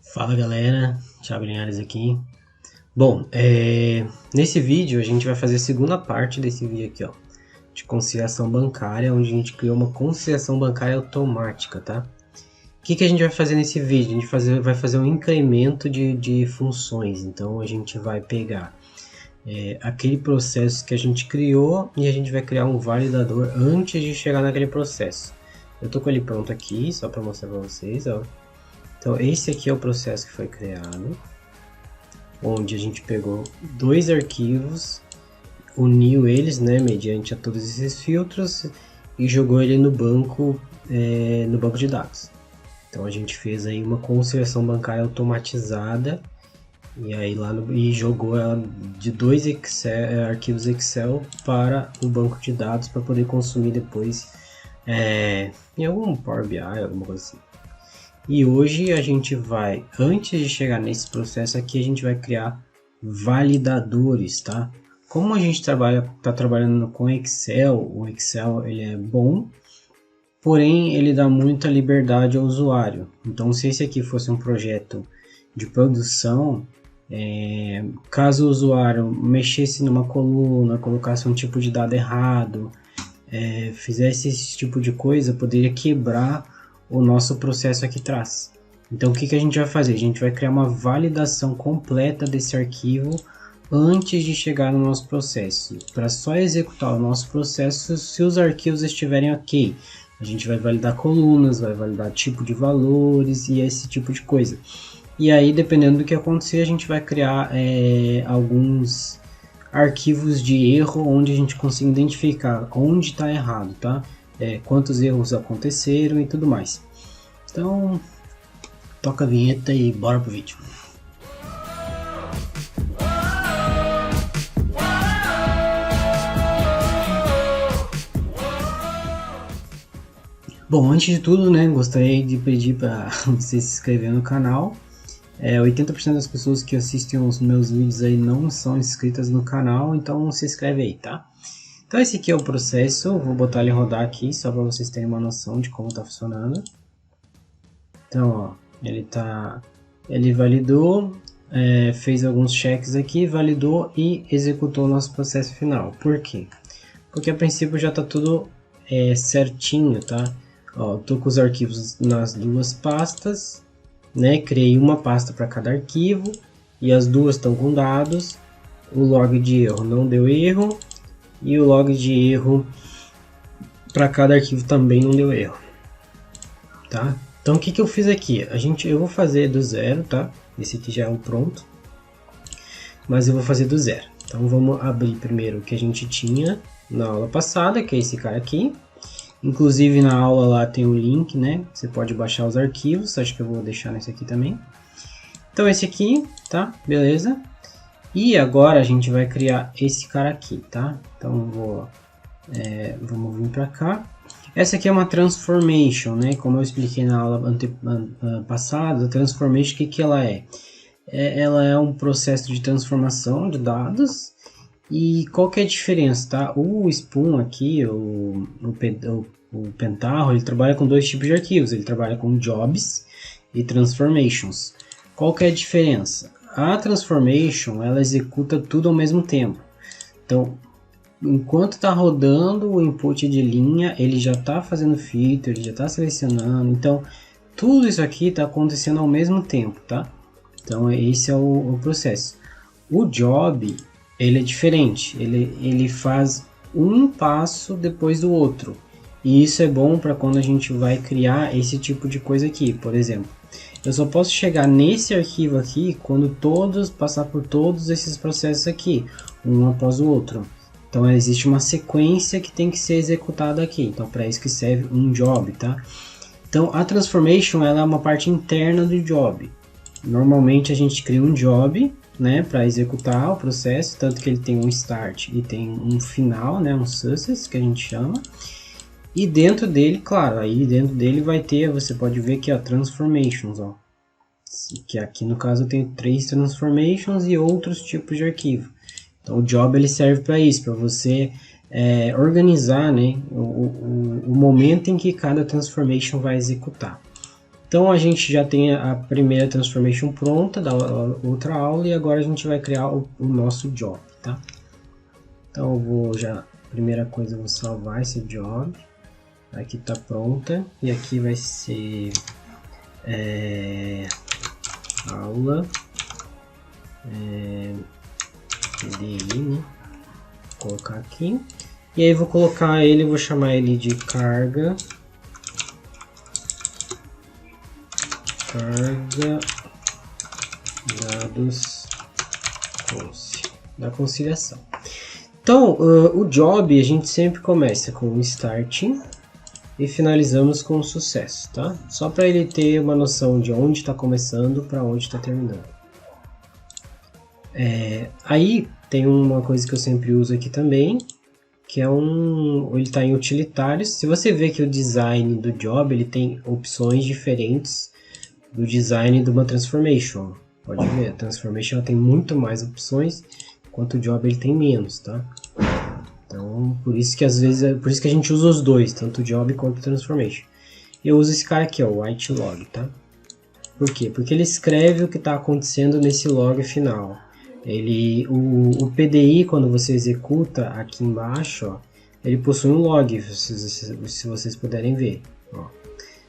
Fala galera, Thiago Linhares aqui. Bom, nesse vídeo a gente vai fazer a segunda parte desse vídeo aqui, ó, de conciliação bancária, onde a gente criou uma conciliação bancária automática, tá? O que a gente vai fazer nesse vídeo? A gente vai fazer um incremento de funções. Então a gente vai pegar aquele processo que a gente criou e a gente vai criar um validador antes de chegar naquele processo. Eu tô com ele pronto aqui, só para mostrar para vocês, ó. Então esse aqui é o processo que foi criado, onde a gente pegou dois arquivos, uniu eles, né, mediante a todos esses filtros e jogou ele no banco de dados. Então a gente fez aí uma conciliação bancária automatizada e aí e jogou ela de dois arquivos Excel para o banco de dados para poder consumir depois em algum Power BI, alguma coisa assim. E hoje a gente vai, antes de chegar nesse processo aqui, a gente vai criar validadores, tá? Como a gente está trabalhando com Excel, o Excel ele é bom, porém ele dá muita liberdade ao usuário. Então se esse aqui fosse um projeto de produção, caso o usuário mexesse numa coluna, colocasse um tipo de dado errado, fizesse esse tipo de coisa, poderia quebrar o nosso processo aqui atrás. Então o que a gente vai fazer? A gente vai criar uma validação completa desse arquivo antes de chegar no nosso processo, para só executar o nosso processo se os arquivos estiverem ok. A gente vai validar colunas, vai validar tipo de valores e esse tipo de coisa. E aí, dependendo do que acontecer, a gente vai criar alguns arquivos de erro onde a gente consiga identificar onde está errado, tá? Quantos erros aconteceram e tudo mais. Então, toca a vinheta e bora pro vídeo. Bom, antes de tudo, né, gostaria de pedir para você se inscrever no canal. 80% das pessoas que assistem os meus vídeos aí não são inscritas no canal, então se inscreve aí, tá? Então esse aqui é o processo, vou botar ele rodar aqui só para vocês terem uma noção de como está funcionando. Então, ó, ele validou, fez alguns checks aqui, validou e executou o nosso processo final. Por quê? Porque a princípio já está tudo certinho, tá? Ó, tô com os arquivos nas duas pastas, né? Criei uma pasta para cada arquivo e as duas estão com dados. O log de erro não deu erro. E o log de erro para cada arquivo também não deu erro, tá? Então o que eu fiz aqui? Eu vou fazer do zero, tá? Esse aqui já é o pronto, mas eu vou fazer do zero. Então vamos abrir primeiro o que a gente tinha na aula passada, que é esse cara aqui. Inclusive na aula lá tem um link, né? Você pode baixar os arquivos, acho que eu vou deixar nesse aqui também. Então esse aqui, tá? Beleza? E agora a gente vai criar esse cara aqui, tá? Então vamos vir para cá. Essa aqui é uma transformation, né? Como eu expliquei na aula passada, a transformation, o que ela é? Ela é um processo de transformação de dados. E qual que é a diferença, tá? O Spoon aqui, o Pentaho, ele trabalha com dois tipos de arquivos. Ele trabalha com jobs e transformations. Qual que é a diferença? A transformation, ela executa tudo ao mesmo tempo. Então, enquanto está rodando o input de linha, ele já está fazendo filtro, ele já está selecionando. Então, tudo isso aqui está acontecendo ao mesmo tempo, tá? Então, esse é o processo. O job, ele é diferente. Ele faz um passo depois do outro. E isso é bom para quando a gente vai criar esse tipo de coisa aqui. Por exemplo, eu só posso chegar nesse arquivo aqui quando passar por todos esses processos aqui, um após o outro. Então existe uma sequência que tem que ser executada aqui. Então para isso que serve um job, tá? Então a transformation, ela é uma parte interna do job. Normalmente a gente cria um job, né, para executar o processo, tanto que ele tem um start e tem um final, né, um success que a gente chama. E dentro dele, claro, aí dentro dele vai ter, você pode ver aqui, ó, transformations, ó. Que aqui no caso eu tenho 3 transformations e outros tipos de arquivo. Então o job ele serve para isso, para você organizar, né, o momento em que cada transformation vai executar. Então a gente já tem a primeira transformation pronta da outra aula e agora a gente vai criar o nosso job, tá? Então eu vou já, primeira coisa, eu vou salvar esse job. Aqui tá pronta e aqui vai ser aula PDI, né? Vou colocar aqui. E aí vou colocar ele, vou chamar ele de carga dados da conciliação. Então, o job a gente sempre começa com o starting e finalizamos com o sucesso, tá? Só para ele ter uma noção de onde está começando para onde está terminando. Aí tem uma coisa que eu sempre uso aqui também, que é ele está em utilitários. Se você vê que o design do job ele tem opções diferentes do design de uma transformation, pode ver, a transformation ela tem muito mais opções, enquanto o job ele tem menos, tá? Então, por isso que às vezes, por isso que a gente usa os dois, tanto o job quanto o transformation. Eu uso esse cara aqui, ó, o white log, tá? Por quê? Porque ele escreve o que está acontecendo nesse log final. O PDI, quando você executa aqui embaixo, ó, ele possui um log, se vocês puderem ver, ó.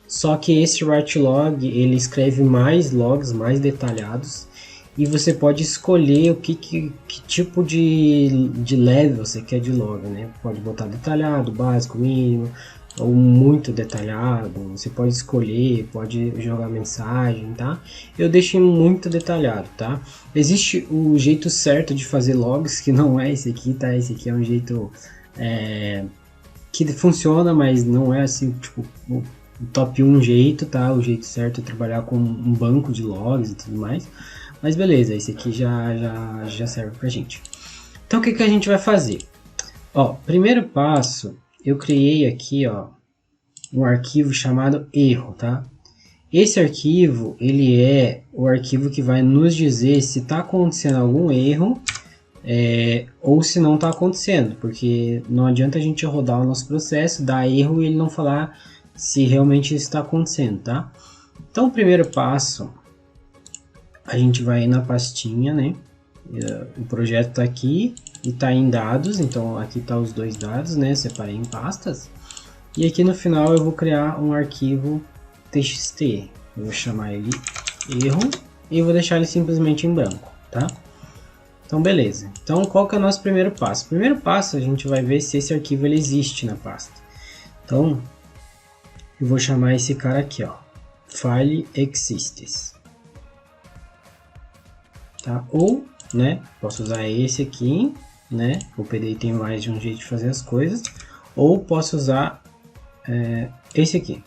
Só que esse write log, ele escreve mais logs, mais detalhados, e você pode escolher o que tipo de level você quer de log, né? Pode botar detalhado, básico, mínimo, ou muito detalhado. Você pode escolher, pode jogar mensagem, tá? Eu deixei muito detalhado, tá? Existe o jeito certo de fazer logs, que não é esse aqui, tá? Esse aqui é um jeito que funciona, mas não é assim, tipo, o top 1 jeito, tá? O jeito certo é trabalhar com um banco de logs e tudo mais. Mas beleza, esse aqui já serve pra gente. Então o que a gente vai fazer? Ó, primeiro passo, eu criei aqui, ó, um arquivo chamado erro, tá? Esse arquivo, ele é o arquivo que vai nos dizer se está acontecendo algum erro ou se não está acontecendo, porque não adianta a gente rodar o nosso processo, dar erro e ele não falar se realmente isso está acontecendo, tá? Então o primeiro passo, a gente vai na pastinha, né? O projeto está aqui e está em dados, então aqui está os dois dados, né? Separei em pastas. E aqui no final eu vou criar um arquivo txt. Eu vou chamar ele erro e vou deixar ele simplesmente em branco, tá? Então beleza. Então qual que é o nosso primeiro passo? Primeiro passo a gente vai ver se esse arquivo ele existe na pasta. Então eu vou chamar esse cara aqui, ó, file exists. Tá? Ou, né, posso usar esse aqui, né, o PDI tem mais de um jeito de fazer as coisas, ou posso usar esse aqui,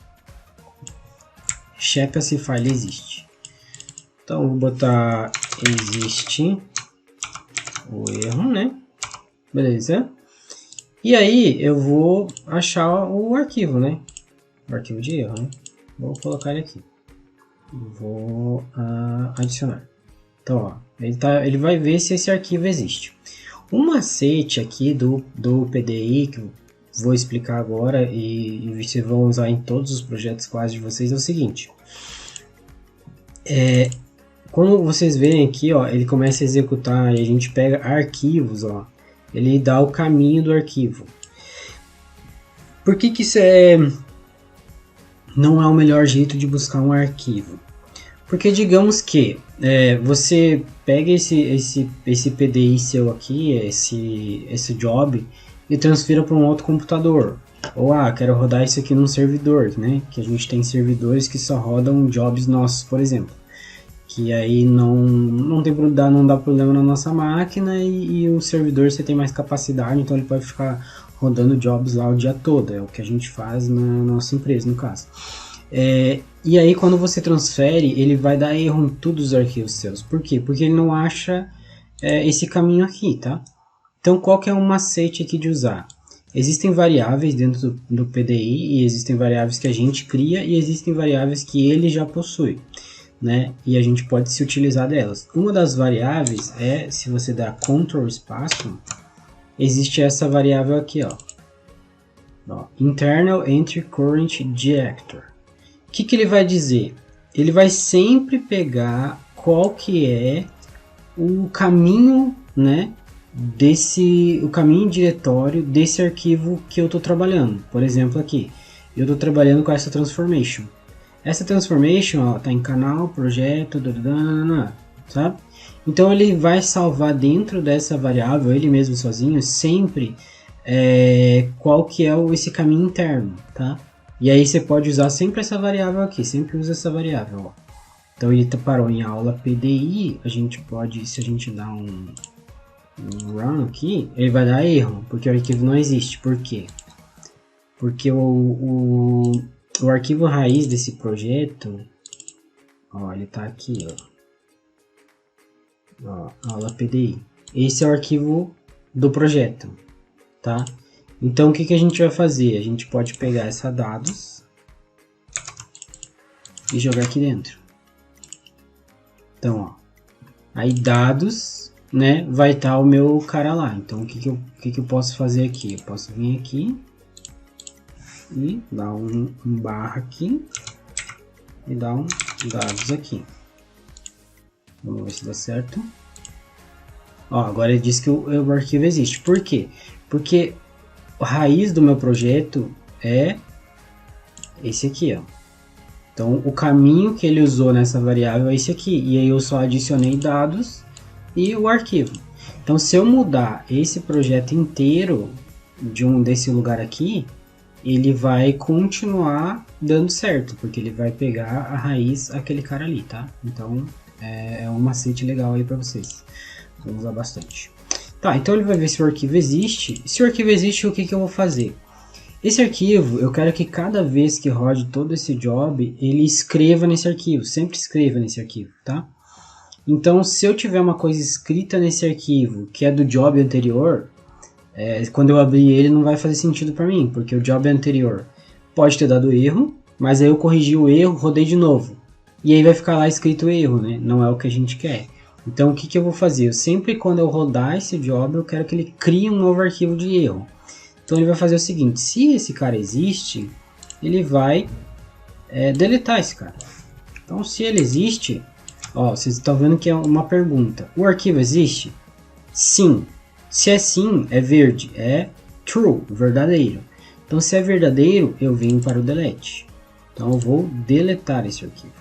checa se file existe. Então eu vou botar existe o erro, né, beleza, e aí eu vou achar o arquivo, né, o arquivo de erro, né, vou colocar ele aqui, vou adicionar. Então, ó, ele vai ver se esse arquivo existe. Um macete aqui do PDI, que eu vou explicar agora e vocês vão usar em todos os projetos quase de vocês, é o seguinte. Quando vocês verem aqui, ó, ele começa a executar e a gente pega arquivos, ó, ele dá o caminho do arquivo. Por que isso não é o melhor jeito de buscar um arquivo? Porque digamos que você pega esse PDI seu aqui, esse job, e transfira para um outro computador. Ou quero rodar isso aqui num servidor, né? Que a gente tem servidores que só rodam jobs nossos, por exemplo. Que aí não dá problema na nossa máquina e o servidor você tem mais capacidade, então ele pode ficar rodando jobs lá o dia todo. É o que a gente faz na nossa empresa, no caso. E aí quando você transfere, ele vai dar erro em todos os arquivos seus. Por quê? Porque ele não acha esse caminho aqui, tá? Então qual que é o macete aqui de usar? Existem variáveis dentro do PDI e existem variáveis que a gente cria e existem variáveis que ele já possui, né? E a gente pode se utilizar delas. Uma das variáveis se você der Ctrl espaço, existe essa variável aqui, ó, Internal Entry Current Deactor. O que ele vai dizer? ele vai sempre pegar qual que é o caminho, né, o caminho diretório desse arquivo que eu estou trabalhando. Por exemplo, aqui, eu estou trabalhando com essa transformation. Essa transformation está em canal, projeto, sabe? Então ele vai salvar dentro dessa variável, ele mesmo sozinho, sempre qual que é esse caminho interno, tá? E aí você pode usar sempre essa variável aqui, sempre usa essa variável, ó. Então ele parou em aula PDI, a gente pode, se a gente dá um run aqui, ele vai dar erro, porque o arquivo não existe. Por quê? Porque o arquivo raiz desse projeto, ó, ele tá aqui, ó, aula PDI. Esse é o arquivo do projeto, tá? Então o que a gente vai fazer? A gente pode pegar essa dados e jogar aqui dentro. Então, ó, aí dados, né, vai estar o meu cara lá. Então, o que eu posso fazer aqui? Eu posso vir aqui e dar um barra aqui e dar um dados aqui. Vamos ver se dá certo. Ó, agora ele diz que o arquivo existe. Por quê? Porque a raiz do meu projeto é esse aqui, ó. Então, o caminho que ele usou nessa variável é esse aqui. E aí eu só adicionei dados e o arquivo. Então, se eu mudar esse projeto inteiro desse lugar aqui, ele vai continuar dando certo, porque ele vai pegar a raiz aquele cara ali, tá? Então, é um macete legal aí para vocês. Vamos usar bastante. Tá, então ele vai ver se o arquivo existe. Se o arquivo existe, o que eu vou fazer? Esse arquivo, eu quero que cada vez que rode todo esse job, ele escreva nesse arquivo, sempre escreva nesse arquivo, tá? Então, se eu tiver uma coisa escrita nesse arquivo, que é do job anterior, quando eu abrir ele não vai fazer sentido para mim, porque o job anterior pode ter dado erro, mas aí eu corrigi o erro, rodei de novo. E aí vai ficar lá escrito erro, né? Não é o que a gente quer. Então, o que eu vou fazer? Sempre quando eu rodar esse job, eu quero que ele crie um novo arquivo de erro. Então ele vai fazer o seguinte, se esse cara existe, ele vai deletar esse cara. Então se ele existe, ó, vocês estão vendo que é uma pergunta. O arquivo existe? Sim. Se é sim, é verde, é true, verdadeiro. Então se é verdadeiro, eu venho para o delete. Então eu vou deletar esse arquivo.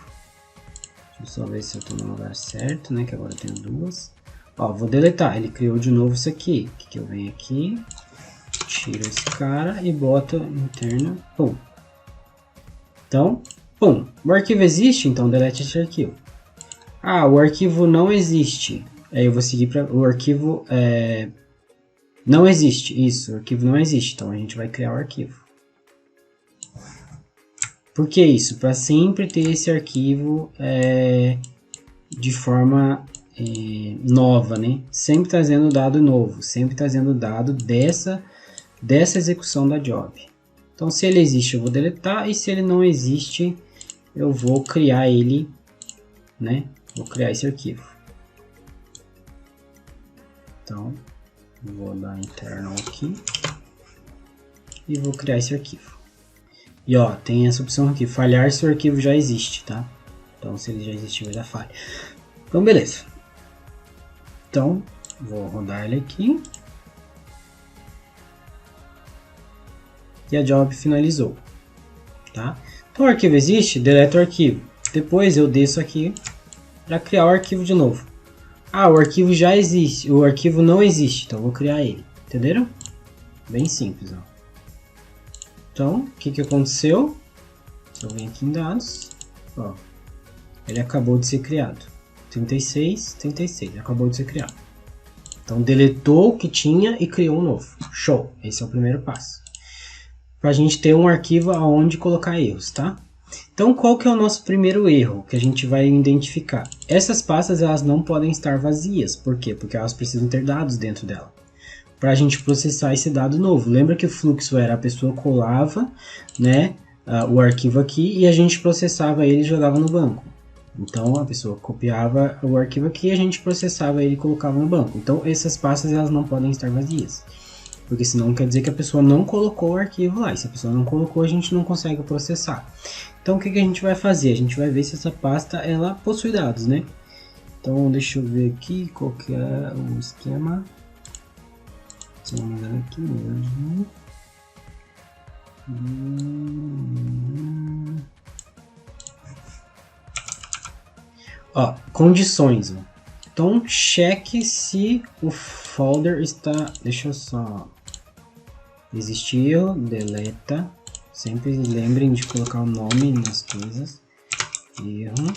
Deixa eu só ver se eu estou no lugar certo, né, que agora eu tenho duas. Ó, vou deletar, ele criou de novo isso aqui. O que eu venho aqui? Tira esse cara e bota interna, pum. Então, pum. O arquivo existe, então delete esse arquivo. Ah, o arquivo não existe. Aí eu vou seguir para o arquivo não existe. Isso, o arquivo não existe. Então a gente vai criar o arquivo. Por que isso? Para sempre ter esse arquivo de forma nova, né? Sempre trazendo dado novo, sempre trazendo dado dessa execução da job. Então, se ele existe, eu vou deletar, e se ele não existe, eu vou criar ele, né? Vou criar esse arquivo. Então, vou dar internal aqui e vou criar esse arquivo. E ó, tem essa opção aqui, falhar se o arquivo já existe, tá? Então, se ele já existe, vai dar falha. Então, beleza. Então, vou rodar ele aqui. E a job finalizou, tá? Então o arquivo existe, deleta o arquivo. Depois eu desço aqui para criar o arquivo de novo. Ah, o arquivo já existe, o arquivo não existe, então eu vou criar ele, entenderam? Bem simples, ó. Então, o que aconteceu? Se eu venho aqui em dados, ó, ele acabou de ser criado. 36, acabou de ser criado. Então deletou o que tinha e criou um novo. Show, esse é o primeiro passo. Para a gente ter um arquivo aonde colocar erros, tá? Então, qual que é o nosso primeiro erro que a gente vai identificar? Essas pastas, elas não podem estar vazias. Por quê? Porque elas precisam ter dados dentro dela. Para a gente processar esse dado novo. Lembra que o fluxo era a pessoa colava, né, o arquivo aqui e a gente processava ele e jogava no banco. Então, a pessoa copiava o arquivo aqui e a gente processava ele e colocava no banco. Então, essas pastas, elas não podem estar vazias. Porque senão quer dizer que a pessoa não colocou o arquivo lá. E se a pessoa não colocou, a gente não consegue processar. Então o que a gente vai fazer? A gente vai ver se essa pasta ela possui dados, né? Então deixa eu ver aqui qual que é o esquema. Se não me engano aqui mesmo. Ó, condições. Ó. Então cheque se o folder está... Deixa eu só... Existe erro, deleta. Sempre lembrem de colocar o nome nas coisas. Erro.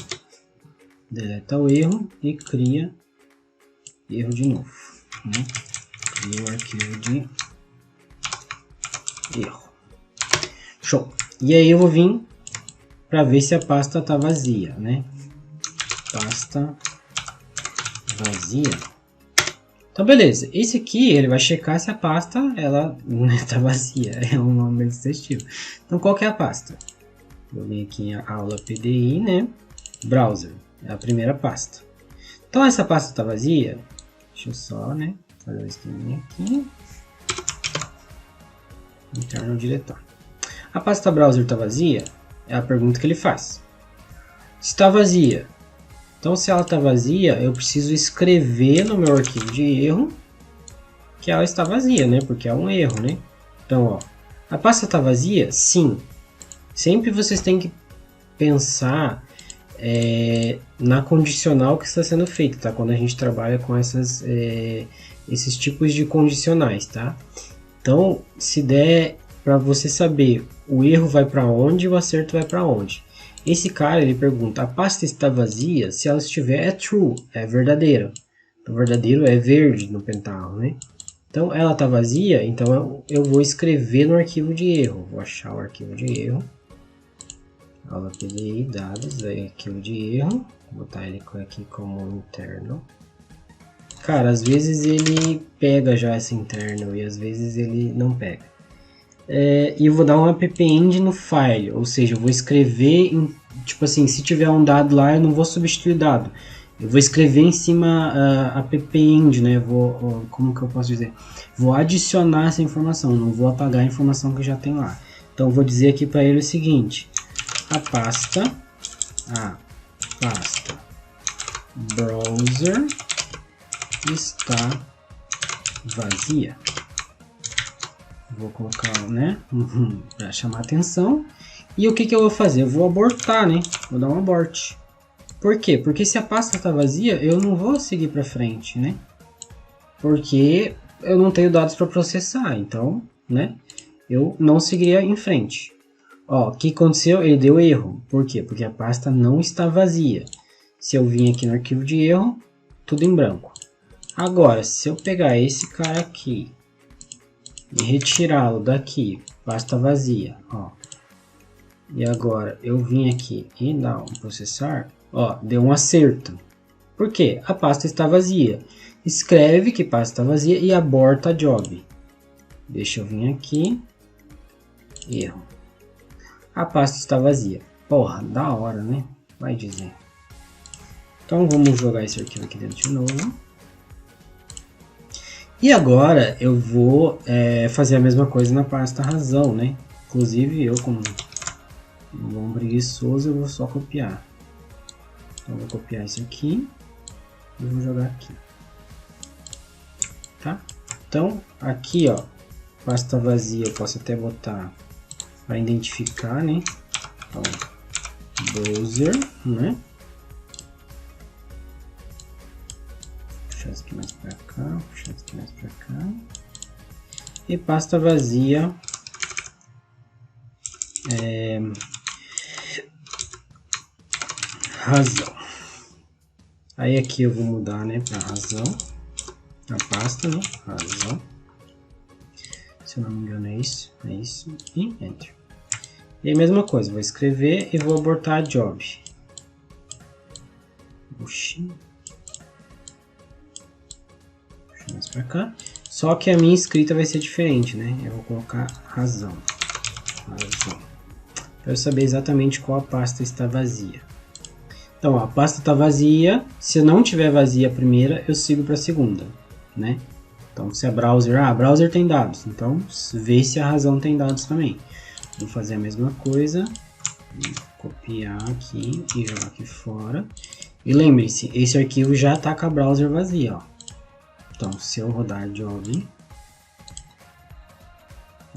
Deleta o erro e cria erro de novo. Né? Cria o arquivo de erro. Show. E aí eu vou vir para ver se a pasta está vazia, né? Pasta vazia. Então beleza, esse aqui ele vai checar se a pasta ela está vazia, é um nome administrativo. Então qual que é a pasta? Vou vir aqui em aula PDI, né? Browser, é a primeira pasta. Então essa pasta está vazia, deixa eu só, né? Fazer um esqueminha aqui. Interno diretório. A pasta browser está vazia? É a pergunta que ele faz. Está vazia. Então, se ela está vazia, eu preciso escrever no meu arquivo de erro que ela está vazia, né? Porque é um erro, né? Então, ó, a pasta está vazia? Sim. Sempre vocês têm que pensar na condicional que está sendo feita, tá? Quando a gente trabalha com esses tipos de condicionais, tá? Então, se der para você saber o erro vai para onde e o acerto vai para onde. Esse cara, ele pergunta, a pasta está vazia? Se ela estiver, é true, é verdadeira. O verdadeiro é verde no pentágono, né? Então, ela está vazia, então eu vou escrever no arquivo de erro. Vou achar o arquivo de erro. Aula PDI, dados, aí arquivo de erro. Vou botar ele aqui como interno. Cara, às vezes ele pega já esse interno e às vezes ele não pega. E eu vou dar um append no file, ou seja, eu vou escrever, tipo assim, se tiver um dado lá, eu não vou substituir o dado. Eu vou escrever em cima append, né? Como que eu posso dizer? Vou adicionar essa informação, não vou apagar a informação que já tem lá. Então, eu vou dizer aqui para ele o seguinte: a pasta browser está vazia. Vou colocar, né, para chamar atenção. E o que eu vou fazer? Eu vou abortar, né? Vou dar um abort. Por quê? Porque se a pasta está vazia, eu não vou seguir para frente, né? Porque eu não tenho dados para processar, então, né? Eu não seguiria em frente. Ó, o que aconteceu? Ele deu erro. Por quê? Porque a pasta não está vazia. Se eu vim aqui no arquivo de erro, tudo em branco. Agora, se eu pegar esse cara aqui e retirá-lo daqui, pasta vazia, ó. E agora eu vim aqui e dar um processar, ó, deu um acerto. Por quê? A pasta está vazia. Escreve que pasta está vazia e aborta a job. Deixa eu vir aqui. Erro. A pasta está vazia. Porra, da hora, né? Vai dizer. Então vamos jogar esse arquivo aqui dentro de novo. E agora eu vou fazer a mesma coisa na pasta razão, né? Inclusive eu, como um bom preguiçoso, eu vou só copiar. Então eu vou copiar isso aqui e vou jogar aqui. Tá? Então aqui, ó, pasta vazia, eu posso até botar para identificar, né? Então, browser, né? Puxar isso aqui mais para cá, puxar isso aqui mais para cá. E pasta vazia. Razão. Aí aqui eu vou mudar, né, para razão. A pasta, né? Razão. Se eu não me engano é isso. É isso. E Enter. E aí, mesma coisa, vou escrever e vou abortar a job. Oxi. Puxa mais pra cá. Só que a minha escrita vai ser diferente, né? Eu vou colocar razão. Razão. Para eu saber exatamente qual a pasta está vazia. Então, ó, a pasta está vazia. Se eu não tiver vazia a primeira, eu sigo para a segunda, né? Então, se é browser, browser tem dados. Então, vê se a razão tem dados também. Vou fazer a mesma coisa. Copiar aqui e jogar aqui fora. E lembre-se, esse arquivo já está com a browser vazia, ó. Então, se eu rodar job,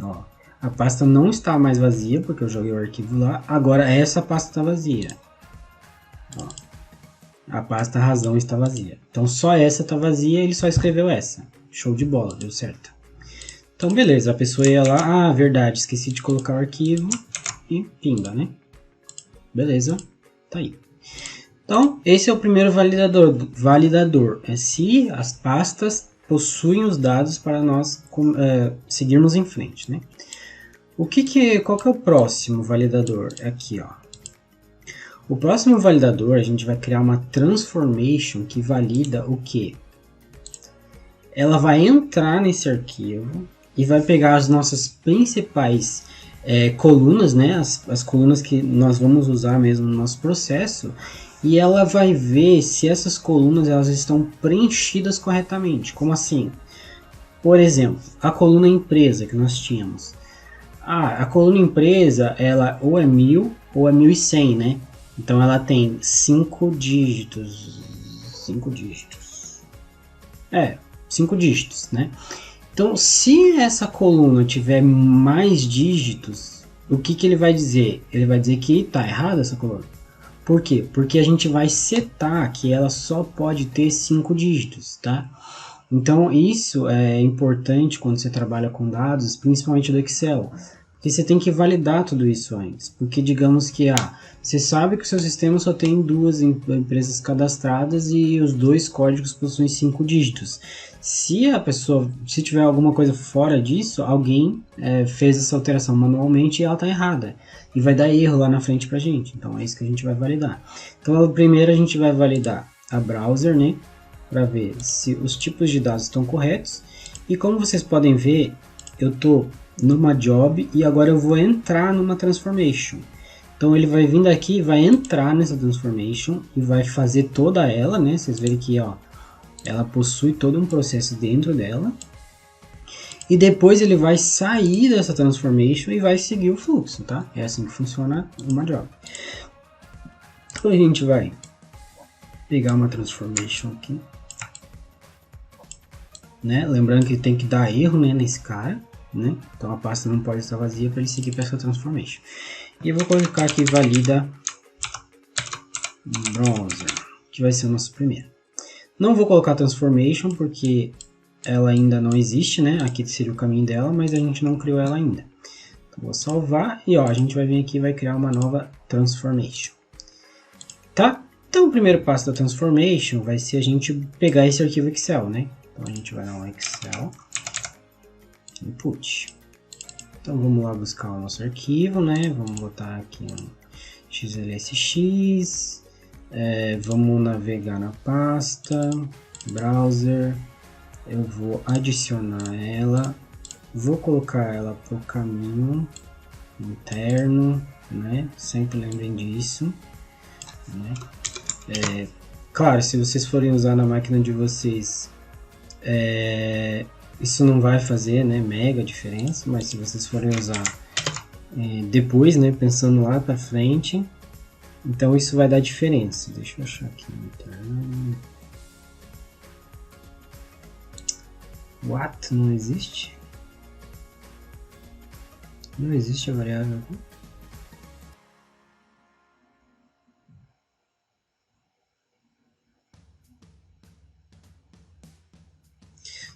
ó, a pasta não está mais vazia, porque eu joguei o arquivo lá. Agora, essa pasta está vazia. Ó, a pasta razão está vazia. Então, só essa está vazia, ele só escreveu essa. Show de bola, deu certo. Então, beleza, a pessoa ia lá, verdade, esqueci de colocar o arquivo e pinga, né? Beleza, tá aí. Então, esse é o primeiro validador. É se as pastas possuem os dados para nós seguirmos em frente, né? Qual que é o próximo validador? Aqui, ó. O próximo validador, a gente vai criar uma transformation que valida o quê? Ela vai entrar nesse arquivo e vai pegar as nossas principais colunas, né? As colunas que nós vamos usar mesmo no nosso processo, e ela vai ver se essas colunas elas estão preenchidas corretamente. Como assim? Por exemplo, a coluna empresa que nós tínhamos. A coluna empresa, ela ou é 1000 ou é 1100, né? Então ela tem 5 dígitos. 5 dígitos. 5 dígitos, né? Então, se essa coluna tiver mais dígitos, o que ele vai dizer? Ele vai dizer que está errada essa coluna. Por quê? Porque a gente vai setar que ela só pode ter 5 dígitos, tá? Então, isso é importante quando você trabalha com dados, principalmente do Excel. Porque você tem que validar tudo isso antes. Porque digamos que você sabe que o seu sistema só tem 2 empresas cadastradas e os 2 códigos possuem 5 dígitos. Se tiver alguma coisa fora disso, alguém fez essa alteração manualmente e ela está errada. E vai dar erro lá na frente pra gente. Então é isso que a gente vai validar. Então primeiro a gente vai validar a browser, né? Para ver se os tipos de dados estão corretos. E como vocês podem ver, eu estou numa job e agora eu vou entrar numa transformation. Então ele vai vir daqui, vai entrar nessa transformation e vai fazer toda ela, né? Vocês verem que ela possui todo um processo dentro dela. E depois ele vai sair dessa transformation e vai seguir o fluxo, tá? É assim que funciona uma job. Então a gente vai pegar uma transformation aqui, né? Lembrando que tem que dar erro, né, nesse cara, né? Então a pasta não pode estar vazia para ele seguir para essa transformation. E eu vou colocar aqui valida browser, que vai ser o nosso primeiro. Não vou colocar transformation porque ela ainda não existe, né? Aqui seria o caminho dela, mas a gente não criou ela ainda. Então vou salvar e a gente vai vir aqui e vai criar uma nova transformation. Tá? Então o primeiro passo da transformation vai ser a gente pegar esse arquivo Excel, né? Então a gente vai dar um Excel input. Então vamos lá buscar o nosso arquivo, né? Vamos botar aqui um xlsx, vamos navegar na pasta, browser, eu vou adicionar ela, vou colocar ela para o caminho interno, né? Sempre lembrem disso, né? Claro, se vocês forem usar na máquina de vocês, isso não vai fazer, né, mega diferença, mas se vocês forem usar depois, né, pensando lá para frente, então isso vai dar diferença. Deixa eu achar aqui. What? Não existe? Não existe a variável aqui?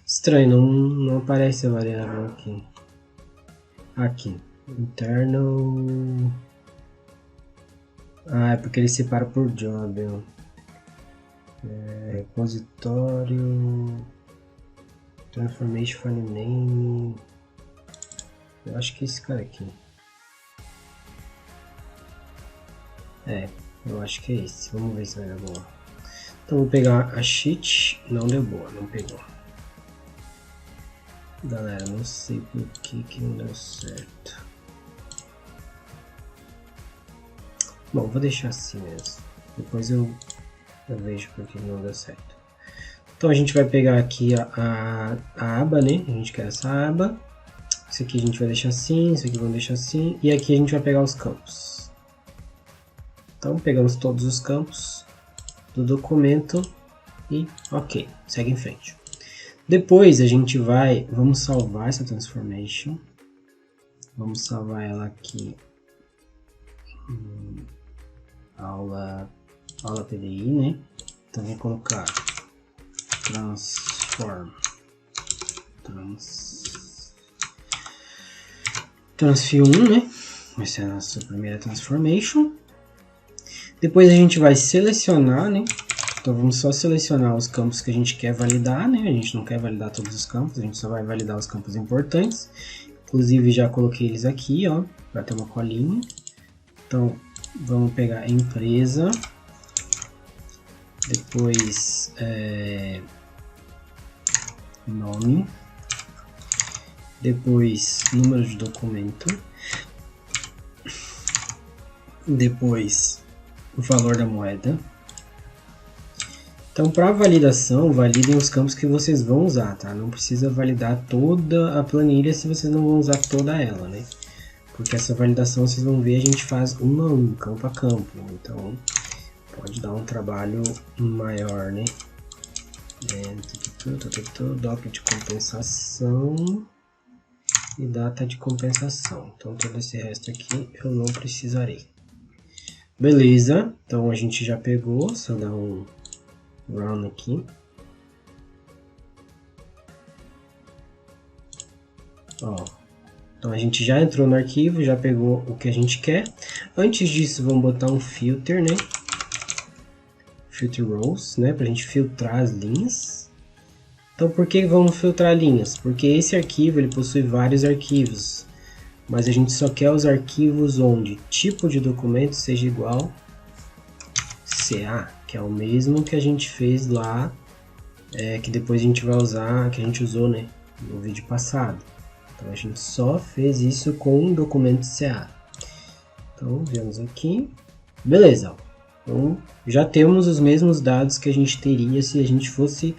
Estranho, não aparece a variável aqui. Aqui, internal. É porque ele separa por job. Repositório, transformation file name. Eu acho que é esse cara aqui. Eu acho que é esse. Vamos ver se vai dar boa. Então vou pegar a sheet. Não deu boa, não pegou. Galera, não sei por que não deu certo. Bom, vou deixar assim mesmo. Depois eu vejo por que não deu certo. Então a gente vai pegar aqui a aba, né? A gente quer essa aba. Isso aqui a gente vai deixar assim, isso aqui vamos deixar assim. E aqui a gente vai pegar os campos. Então pegamos todos os campos do documento e ok, segue em frente. Depois a gente vamos salvar essa transformation. Vamos salvar ela aqui em aula PDI, né? Então vou colocar transfio 1, né? Vai ser a nossa primeira transformation. Depois a gente vai selecionar, né? Então vamos só selecionar os campos que a gente quer validar, né? A gente não quer validar todos os campos, a gente só vai validar os campos importantes. Inclusive já coloquei eles aqui, ó, para ter uma colinha. Então vamos pegar empresa, depois nome, depois número de documento, depois o valor da moeda. Então, para validação, validem os campos que vocês vão usar, tá? Não precisa validar toda a planilha se vocês não vão usar toda ela, né? Porque essa validação, vocês vão ver, a gente faz um a um, campo a campo. Então, pode dar um trabalho maior, né? Doc de compensação e data de compensação. Então, todo esse resto aqui eu não precisarei. Beleza, então a gente já pegou, só dá um run aqui. Ó, então a gente já entrou no arquivo, já pegou o que a gente quer. Antes disso, vamos botar um filter, né? Filter rows, né? Pra gente filtrar as linhas. Então, por que vamos filtrar linhas? Porque esse arquivo ele possui vários arquivos, mas a gente só quer os arquivos onde tipo de documento seja igual CA, que é o mesmo que a gente fez lá, que depois a gente vai usar, que a gente usou, né, no vídeo passado. Então a gente só fez isso com o documento CA. Então vemos aqui, beleza. Então já temos os mesmos dados que a gente teria se a gente fosse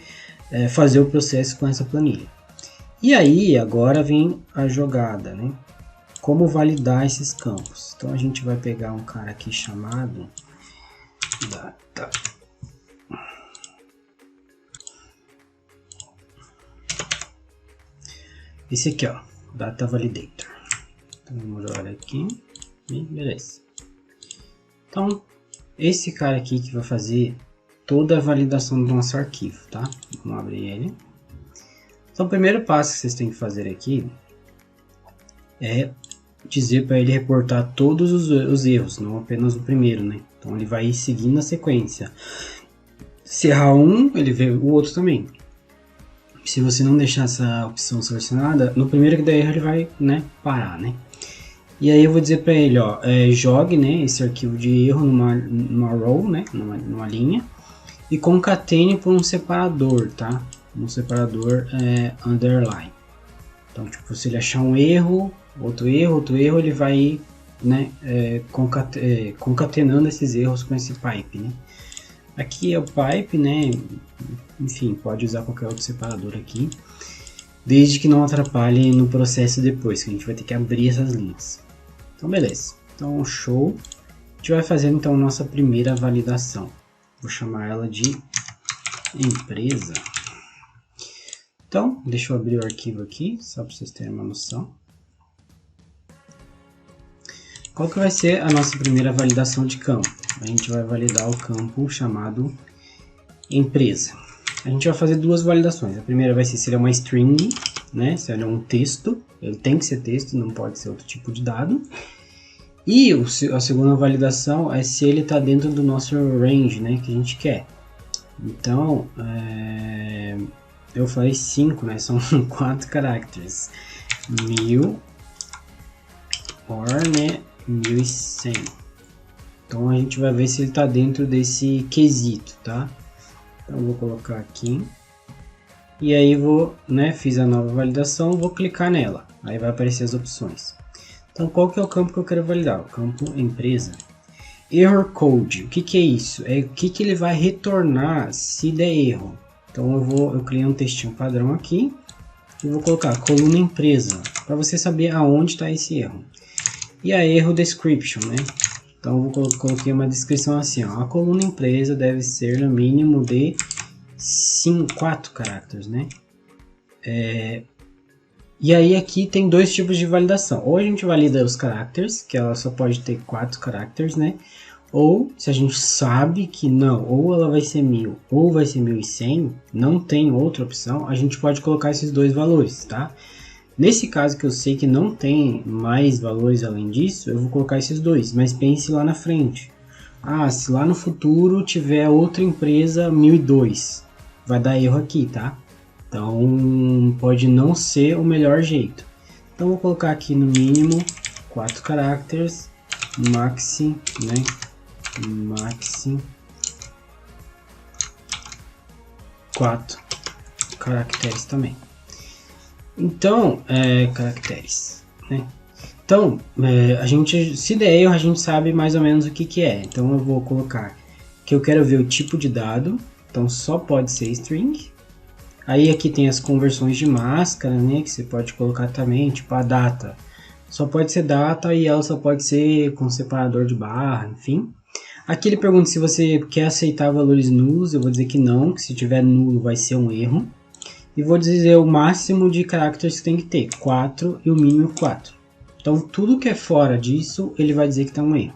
fazer o processo com essa planilha. E aí agora vem a jogada, né? Como validar esses campos? Então a gente vai pegar um cara aqui chamado data. Esse aqui, ó, data validator. Então vamos jogar aqui e beleza. Então esse cara aqui que vai fazer toda a validação do nosso arquivo, tá? Vamos abrir ele. Então o primeiro passo que vocês têm que fazer aqui é dizer para ele reportar todos os erros, não apenas o primeiro, né? Então ele vai seguindo a sequência. Se errar um, ele vê o outro também. Se você não deixar essa opção selecionada, no primeiro que der erro ele vai, né, parar, né? E aí eu vou dizer para ele, ó, jogue, né, esse arquivo de erro numa row, né, numa linha, e concatene por um separador, tá? Um separador underline. Então, tipo, se ele achar um erro, outro erro, ele vai, né, concatenando esses erros com esse pipe, né? Aqui é o pipe, né? Enfim, pode usar qualquer outro separador aqui, desde que não atrapalhe no processo depois, que a gente vai ter que abrir essas linhas. Então, beleza. Então, show. A gente vai fazer, então, a nossa primeira validação. Vou chamar ela de empresa. Então, deixa eu abrir o arquivo aqui, só para vocês terem uma noção. Qual que vai ser a nossa primeira validação de campo? A gente vai validar o campo chamado empresa. A gente vai fazer duas validações. A primeira vai ser se ele é uma string, né? Se ele é um texto. Ele tem que ser texto, não pode ser outro tipo de dado. E a segunda validação é se ele está dentro do nosso range, né? Que a gente quer. Então, eu falei 5, né? São 4 caracteres. 1000 or, né, 1100. Então a gente vai ver se ele está dentro desse quesito, tá? Então eu vou colocar aqui. E aí vou, né, fiz a nova validação, vou clicar nela. Aí vai aparecer as opções. Então qual que é o campo que eu quero validar? O campo empresa. Error code, o que que é isso? É o que que ele vai retornar se der erro. Então eu criei um textinho padrão aqui e vou colocar coluna empresa, para você saber aonde está esse erro. E a erro description, né? Então eu coloquei uma descrição assim, ó, a coluna empresa deve ser no mínimo de 4 caracteres, né? E aí aqui tem dois tipos de validação. Ou a gente valida os caracteres, que ela só pode ter 4 caracteres, né? Ou se a gente sabe que não, ou ela vai ser 1000 ou vai ser 1100, não tem outra opção, a gente pode colocar esses dois valores, tá? Nesse caso que eu sei que não tem mais valores além disso, eu vou colocar esses dois, mas pense lá na frente. Ah, se lá no futuro tiver outra empresa 1002, vai dar erro aqui, tá? Então pode não ser o melhor jeito. Então vou colocar aqui no mínimo 4 caracteres, maxi, né? Maxi 4 caracteres também. Então, caracteres, né? Então, a gente, se der erro, a gente sabe mais ou menos o que é. Então, eu vou colocar que eu quero ver o tipo de dado. Então, só pode ser string. Aí, aqui tem as conversões de máscara, né? Que você pode colocar também, tipo a data. Só pode ser data e ela só pode ser com separador de barra, enfim. Aqui ele pergunta se você quer aceitar valores nulos. Eu vou dizer que não, que se tiver nulo vai ser um erro. E vou dizer o máximo de caracteres que tem que ter, 4 e o mínimo 4. Então tudo que é fora disso, ele vai dizer que está um erro.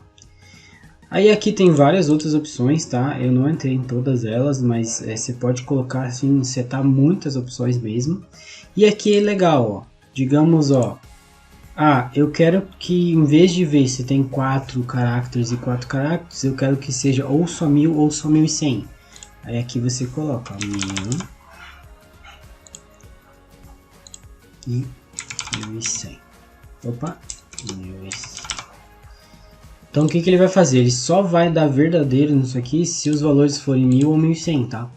Aí aqui tem várias outras opções, tá? Eu não entrei em todas elas, mas você pode colocar assim, setar muitas opções mesmo. E aqui é legal, ó. Digamos, ó. Ah, eu quero que em vez de ver se tem 4 caracteres e 4 caracteres, eu quero que seja ou só 1000 ou só 1100. Aí aqui você coloca 1000. E 1100. Opa, 1100. Então o que ele vai fazer? Ele só vai dar verdadeiro nisso aqui se os valores forem 1000 ou 1100, tá?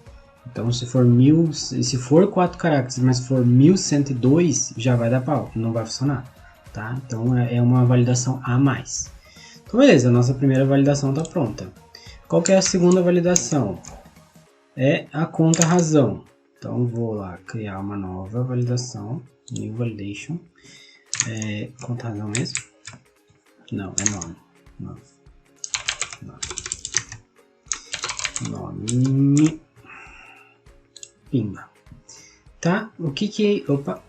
Então se for 1000, se for 4 caracteres, mas for 1102, já vai dar pau, não vai funcionar, tá? Então é uma validação a mais. Então beleza, a nossa primeira validação está pronta. Qual que é a segunda validação? É a conta razão. Então vou lá criar uma nova validação. New validation. Conta razão mesmo? Não, é nome. Nome. Pimba. Tá? O que. Opa.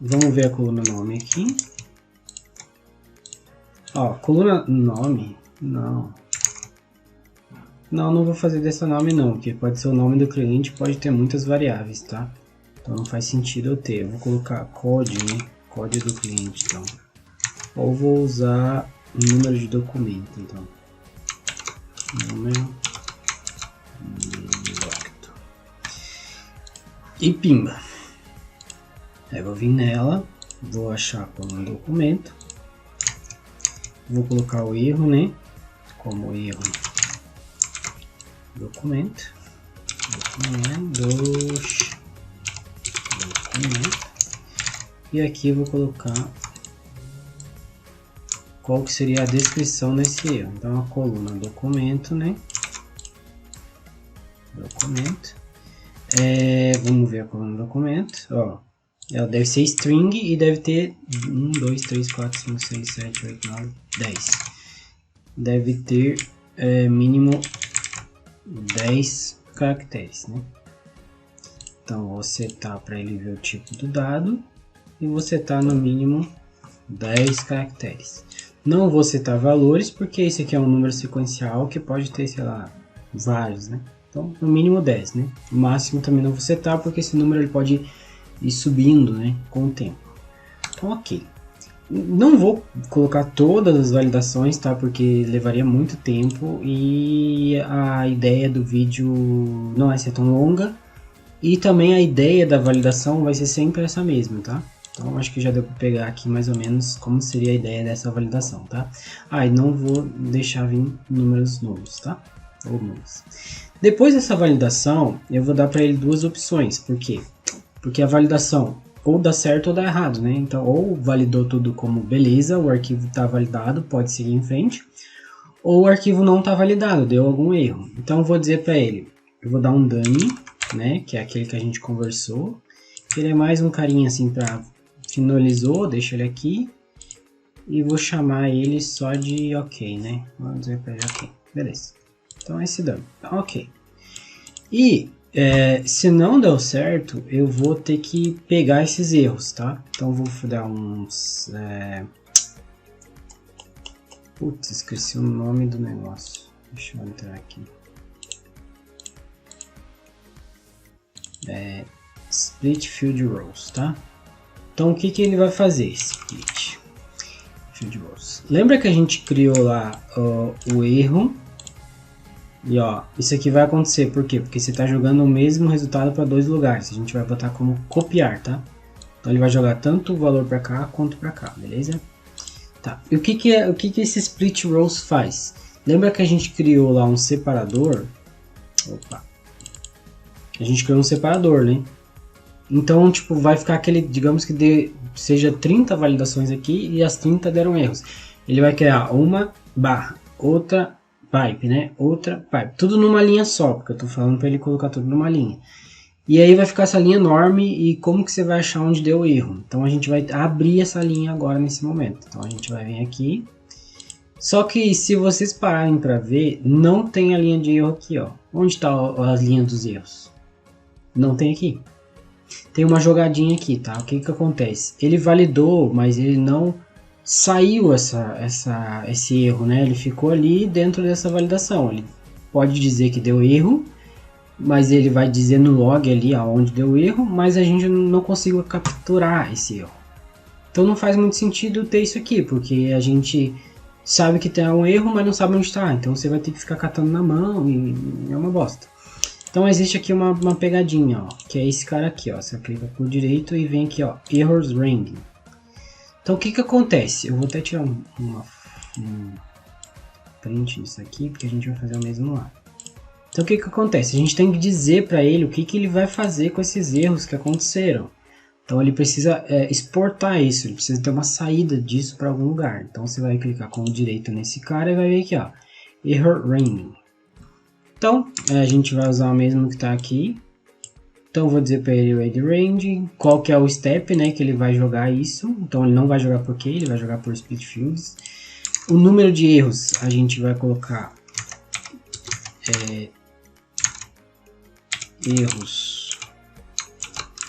Vamos ver a coluna nome aqui. Ó, coluna nome. Não. Não vou fazer dessa nome não, porque pode ser o nome do cliente, pode ter muitas variáveis, tá? Então não faz sentido eu ter. Eu vou colocar código, né? Código do cliente, então. Ou vou usar número de documento, então. Número. E pimba. Aí eu vou vir nela, vou achar como documento. Vou colocar o erro, né? Como erro. Documento. E aqui eu vou colocar qual que seria a descrição desse erro. Então a coluna documento, né? Documento. Vamos ver a coluna documento. Ó, ela deve ser string e deve ter 1, 2, 3, 4, 5, 6, 7, 8, 9, 10. Deve ter mínimo 10 caracteres, né? Então vou setar para ele ver o tipo do dado e vou setar no mínimo 10 caracteres. Não vou setar valores porque esse aqui é um número sequencial que pode ter, sei lá, vários, né? Então no mínimo 10, né? O máximo também não vou setar porque esse número ele pode ir subindo, né, com o tempo. Então ok. Não vou colocar todas as validações, tá? Porque levaria muito tempo e a ideia do vídeo não vai ser tão longa. E também a ideia da validação vai ser sempre essa mesma, tá? Então acho que já deu para pegar aqui mais ou menos como seria a ideia dessa validação, tá? E não vou deixar vir números novos, tá? Ou números. Depois dessa validação, eu vou dar para ele duas opções. Por quê? Porque a validação ou dá certo ou dá errado, né? Então, ou validou tudo como beleza, o arquivo está validado, pode seguir em frente. Ou o arquivo não está validado, deu algum erro. Então, eu vou dizer para ele, eu vou dar um dummy né? Que é aquele que a gente conversou. Ele é mais um carinha assim para finalizou, deixa ele aqui. E vou chamar ele só de ok, né? Vamos dizer para ele ok. Beleza. Então é esse dano. Ok. E se não deu certo, eu vou ter que pegar esses erros, tá? Então vou dar uns... Putz, esqueci o nome do negócio. Deixa eu entrar aqui. Split Field Rows, tá? Então o que ele vai fazer? Split Field Rows. Lembra que a gente criou lá o erro? E ó, isso aqui vai acontecer, por quê? Porque você está jogando o mesmo resultado para dois lugares. A gente vai botar como copiar, tá? Então ele vai jogar tanto o valor para cá quanto para cá, beleza? Tá. E o que esse Split Rows faz? Lembra que a gente criou lá um separador? Opa. A gente criou um separador, né? Então, tipo, vai ficar aquele, digamos que seja 30 validações aqui e as 30 deram erros. Ele vai criar uma barra, outra pipe, né? Outra pipe. Tudo numa linha só, porque eu tô falando para ele colocar tudo numa linha. E aí vai ficar essa linha enorme e como que você vai achar onde deu erro? Então a gente vai abrir essa linha agora nesse momento. Então a gente vai vir aqui. Só que se vocês pararem para ver, não tem a linha de erro aqui, ó. Onde está a linha dos erros? Não tem aqui. Tem uma jogadinha aqui, tá? O que acontece? Ele validou, mas ele não saiu esse erro, né? Ele ficou ali dentro dessa validação. Ele pode dizer que deu erro, mas ele vai dizer no log ali aonde deu erro, mas a gente não conseguiu capturar esse erro. Então não faz muito sentido ter isso aqui, porque a gente sabe que tem um erro, mas não sabe onde está. Então você vai ter que ficar catando na mão e é uma bosta. Então existe aqui uma pegadinha, ó, que é esse cara aqui, ó. Você clica por direito e vem aqui, ó, Errors Ring. Então o que acontece? Eu vou até tirar um print disso aqui, porque a gente vai fazer o mesmo lá. Então o que acontece? A gente tem que dizer para ele o que ele vai fazer com esses erros que aconteceram. Então ele precisa exportar isso, ele precisa ter uma saída disso para algum lugar. Então você vai clicar com o direito nesse cara e vai ver aqui, ó, Error Ring. Então a gente vai usar o mesmo que está aqui. Então eu vou dizer para ele ready range, qual que é o step, né, que ele vai jogar isso. Então ele não vai jogar por key, ele vai jogar por split fields. O número de erros a gente vai colocar erros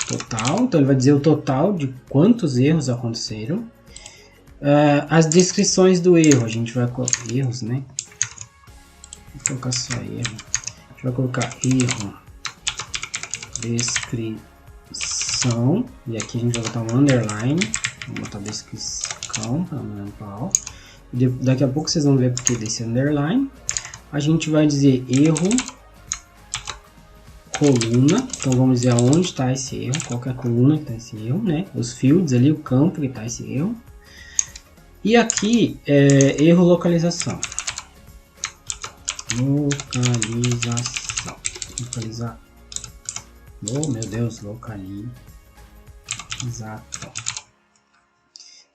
total, então ele vai dizer o total de quantos erros aconteceram. As descrições do erro, a gente vai colocar erros, né? Vou colocar só erro. A gente vai colocar erro, descrição, e aqui a gente vai botar um underline, vou botar descrição para não lembrar. Daqui a pouco vocês vão ver porque desse underline. A gente vai dizer erro coluna, então vamos dizer aonde está esse erro, qual que é a coluna que está esse erro, né? Os fields ali, o campo que está esse erro. E aqui erro localização. Localizar. Oh meu Deus, localização.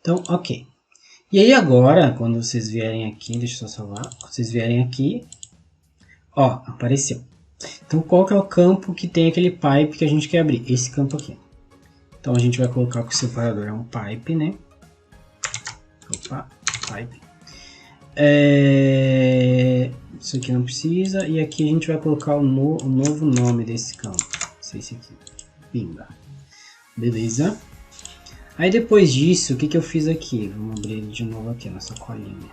Então, ok. E aí agora, quando vocês vierem aqui, deixa eu só salvar, quando vocês vierem aqui, ó, apareceu. Então qual que é o campo que tem aquele pipe que a gente quer abrir? Esse campo aqui. Então a gente vai colocar que o separador é um pipe, né? Opa, pipe. Isso aqui não precisa. E aqui a gente vai colocar o novo nome desse campo. Esse aqui. Pinga. Beleza. Aí depois disso, o que eu fiz aqui? Vamos abrir ele de novo aqui, nossa colinha.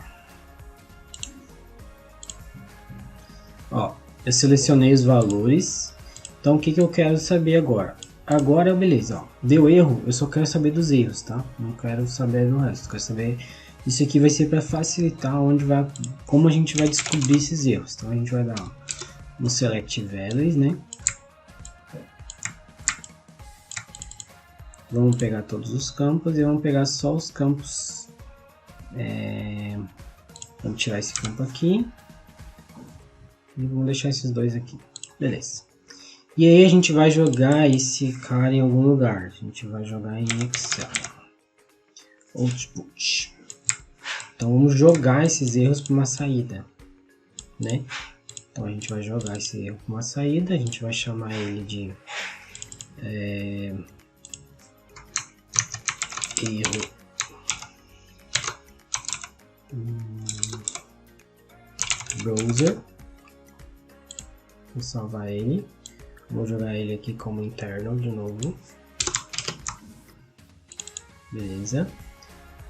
Ó, eu selecionei os valores. Então o que eu quero saber agora? Agora, beleza, ó, deu erro, eu só quero saber dos erros, tá? Não quero saber do resto, quero saber... Isso aqui vai ser para facilitar como a gente vai descobrir esses erros. Então a gente vai dar um select values, né? Vamos pegar todos os campos e vamos pegar só os campos. Vamos tirar esse campo aqui. E vamos deixar esses dois aqui. Beleza. E aí a gente vai jogar esse cara em algum lugar. A gente vai jogar em Excel. Output. Então vamos jogar esses erros para uma saída, né? Então a gente vai jogar esse erro com uma saída, a gente vai chamar ele de erro browser. Vou salvar ele, vou jogar ele aqui como internal de novo, beleza.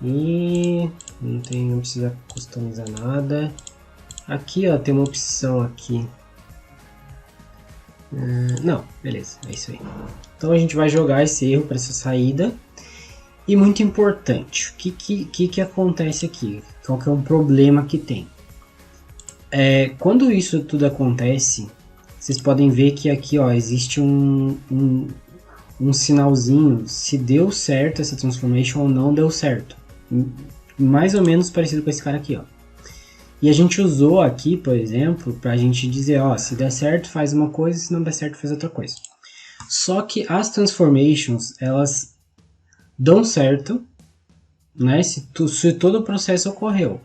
E não precisa customizar nada. Aqui ó, tem uma opção aqui. Não, beleza, é isso aí. Então a gente vai jogar esse erro para essa saída. E muito importante, o que acontece aqui? Qual que é o problema que tem? Quando isso tudo acontece, vocês podem ver que aqui ó, existe um sinalzinho se deu certo essa transformation ou não deu certo. Mais ou menos parecido com esse cara aqui, ó. E a gente usou aqui, por exemplo, para a gente dizer, ó, se der certo faz uma coisa, se não der certo faz outra coisa. Só que as transformations, elas dão certo, né, se todo o processo ocorreu.